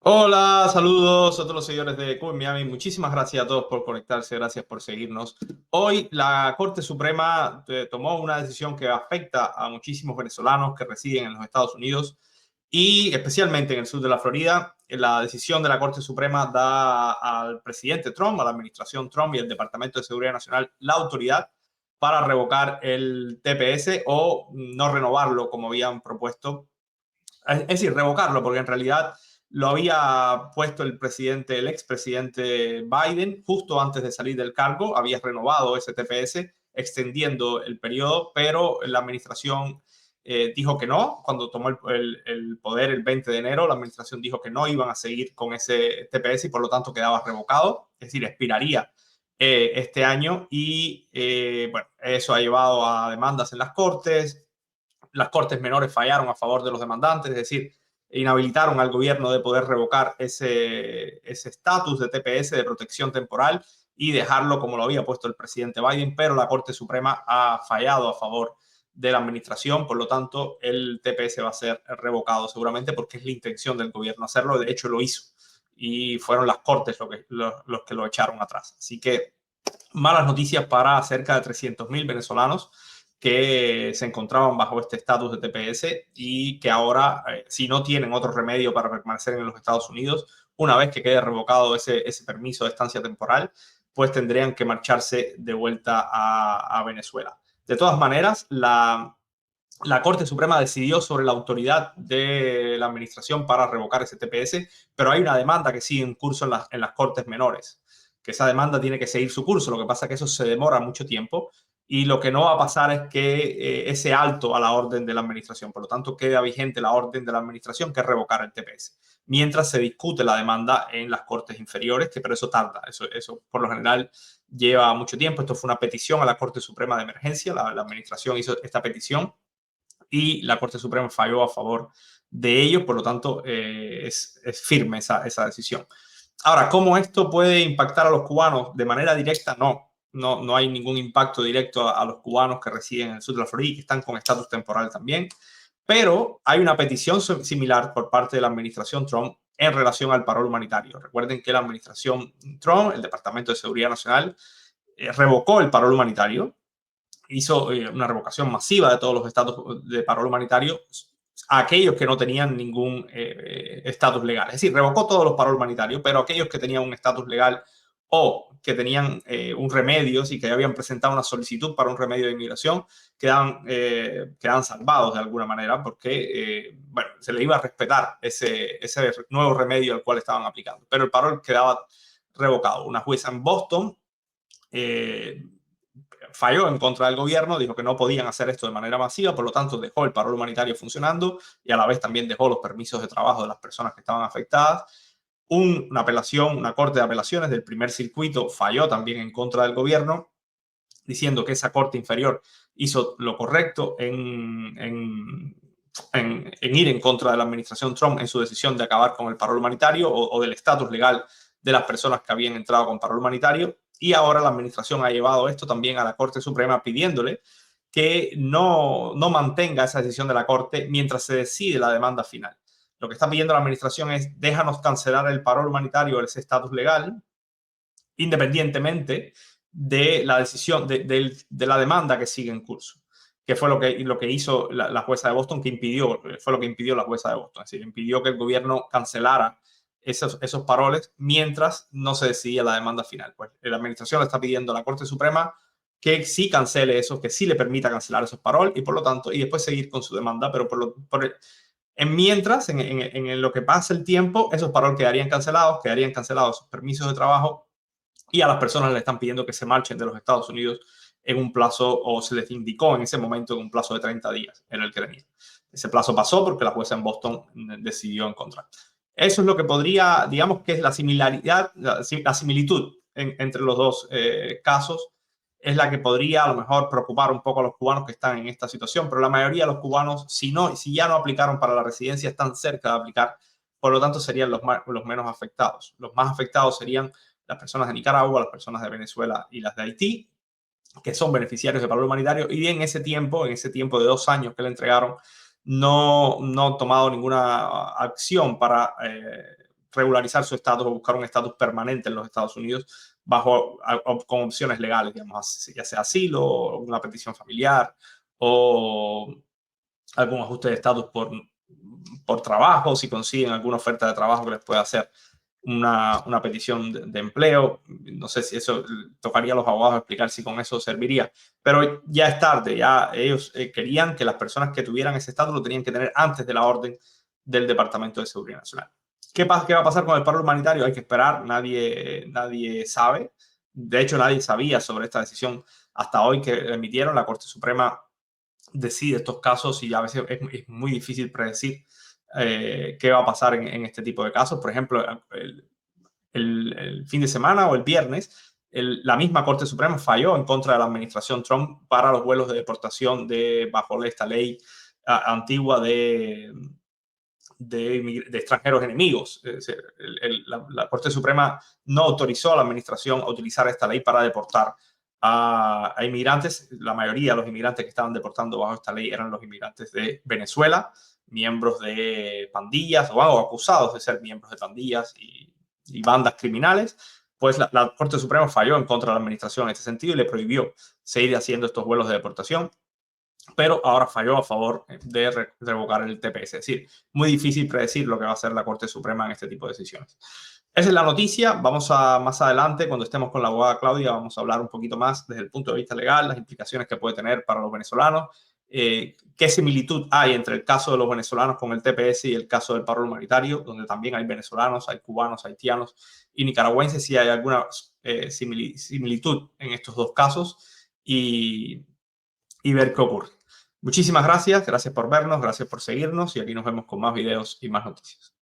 Hola, saludos a todos los seguidores de Cuba en Miami. Muchísimas gracias a todos por conectarse, gracias por seguirnos. Hoy la Corte Suprema tomó una decisión que afecta a muchísimos venezolanos que residen en los Estados Unidos y especialmente en el sur de la Florida. La decisión de la Corte Suprema da al presidente Trump, a la administración Trump y al Departamento de Seguridad Nacional la autoridad para revocar el TPS o no renovarlo como habían propuesto, es decir, revocarlo, porque en realidad lo había puesto el expresidente Biden justo antes de salir del cargo, había renovado ese TPS, extendiendo el periodo, pero la administración dijo que no. Cuando tomó el poder el 20 de enero, la administración dijo que no iban a seguir con ese TPS y por lo tanto quedaba revocado, es decir, expiraría este año y bueno, eso ha llevado a demandas en las cortes. Las cortes menores fallaron a favor de los demandantes, es decir, inhabilitaron al gobierno de poder revocar ese estatus de TPS, de protección temporal, y dejarlo como lo había puesto el presidente Biden, pero la Corte Suprema ha fallado a favor de la administración. Por lo tanto, el TPS va a ser revocado seguramente porque es la intención del gobierno hacerlo. De hecho, lo hizo y fueron las cortes los que lo echaron atrás. Así que malas noticias para cerca de 300.000 venezolanos que se encontraban bajo este estatus de TPS y que ahora, si no tienen otro remedio para permanecer en los Estados Unidos, una vez que quede revocado ese permiso de estancia temporal, pues tendrían que marcharse de vuelta a Venezuela. De todas maneras, la Corte Suprema decidió sobre la autoridad de la administración para revocar ese TPS, pero hay una demanda que sigue en curso en las Cortes menores, que esa demanda tiene que seguir su curso. Lo que pasa es que eso se demora mucho tiempo y lo que no va a pasar es que ese alto a la orden de la administración. Por lo tanto, queda vigente la orden de la administración, que es revocar el TPS, mientras se discute la demanda en las Cortes inferiores, pero eso tarda. Eso por lo general lleva mucho tiempo. Esto fue una petición a la Corte Suprema de Emergencia. La administración hizo esta petición y la Corte Suprema falló a favor de ellos. Por lo tanto, es firme esa decisión. Ahora, ¿cómo esto puede impactar a los cubanos de manera directa? No hay ningún impacto directo a los cubanos que residen en el sur de la Florida y que están con estatus temporal también. Pero hay una petición similar por parte de la administración Trump en relación al paro humanitario. Recuerden que la administración Trump, el Departamento de Seguridad Nacional, revocó el paro humanitario, hizo una revocación masiva de todos los estatus de paro humanitario a aquellos que no tenían ningún estatus legal. Es decir, revocó todos los paros humanitarios, pero aquellos que tenían un estatus legal o que tenían un remedio, y que habían presentado una solicitud para un remedio de inmigración, quedaban salvados de alguna manera porque bueno, se le iba a respetar ese nuevo remedio al cual estaban aplicando. Pero el paro quedaba revocado. Una jueza en Boston falló en contra del gobierno, dijo que no podían hacer esto de manera masiva, por lo tanto dejó el paro humanitario funcionando y a la vez también dejó los permisos de trabajo de las personas que estaban afectadas. Una corte de apelaciones del primer circuito falló también en contra del gobierno, diciendo que esa corte inferior hizo lo correcto en ir en contra de la administración Trump en su decisión de acabar con el paro humanitario o del estatus legal de las personas que habían entrado con paro humanitario. Y ahora la administración ha llevado esto también a la Corte Suprema, pidiéndole que no mantenga esa decisión de la Corte mientras se decide la demanda final. Lo que está pidiendo la administración es: déjanos cancelar el paro humanitario, ese estatus legal, independientemente de la decisión de la demanda que sigue en curso, que fue lo que hizo la jueza de Boston, fue lo que impidió la jueza de Boston. Es decir, impidió que el gobierno cancelara esos paroles mientras no se decidía la demanda final. Pues la administración le está pidiendo a la Corte Suprema que sí cancele eso, que sí le permita cancelar esos paroles y por lo tanto, y después seguir con su demanda, pero en lo que pasa el tiempo, esos paroles quedarían cancelados sus permisos de trabajo, y a las personas le están pidiendo que se marchen de los Estados Unidos en un plazo, o se les indicó en ese momento en un plazo de 30 días, era el que tenía. Ese plazo pasó porque la jueza en Boston decidió en contra. Eso es lo que podría, digamos que es la similaridad, la similitud entre los dos casos, es la que podría a lo mejor preocupar un poco a los cubanos que están en esta situación, pero la mayoría de los cubanos, si ya no aplicaron para la residencia, están cerca de aplicar, por lo tanto serían los menos afectados. Los más afectados serían las personas de Nicaragua, las personas de Venezuela y las de Haití, que son beneficiarios de paro humanitario, y en ese tiempo de 2 años que le entregaron, no han tomado ninguna acción regularizar su estatus o buscar un estatus permanente en los Estados Unidos con opciones legales, digamos, ya sea asilo o una petición familiar o algún ajuste de estatus por trabajo, si consiguen alguna oferta de trabajo que les pueda hacer una petición de empleo. No sé si eso tocaría a los abogados explicar si con eso serviría, pero ya es tarde. Ya ellos querían que las personas que tuvieran ese estatus lo tenían que tener antes de la orden del Departamento de Seguridad Nacional. ¿Qué va a pasar con el paro humanitario? Hay que esperar. Nadie sabe. De hecho, nadie sabía sobre esta decisión hasta hoy que emitieron. La Corte Suprema decide estos casos y a veces es muy difícil predecir qué va a pasar en este tipo de casos. Por ejemplo, el fin de semana o el viernes, la misma Corte Suprema falló en contra de la administración Trump para los vuelos de deportación bajo esta ley antigua de extranjeros enemigos. La Corte Suprema no autorizó a la administración a utilizar esta ley para deportar a inmigrantes. La mayoría de los inmigrantes que estaban deportando bajo esta ley eran los inmigrantes de Venezuela, miembros de pandillas o acusados de ser miembros de pandillas y bandas criminales. Pues la Corte Suprema falló en contra de la administración en este sentido y le prohibió seguir haciendo estos vuelos de deportación, pero ahora falló a favor de revocar el TPS. Es decir, muy difícil predecir lo que va a hacer la Corte Suprema en este tipo de decisiones. Esa es la noticia. Vamos a más adelante, cuando estemos con la abogada Claudia, vamos a hablar un poquito más desde el punto de vista legal, las implicaciones que puede tener para los venezolanos, qué similitud hay entre el caso de los venezolanos con el TPS y el caso del paro humanitario, donde también hay venezolanos, hay cubanos, haitianos y nicaragüenses, si hay alguna similitud en estos dos casos y ver qué ocurre. Muchísimas gracias por vernos, gracias por seguirnos y aquí nos vemos con más videos y más noticias.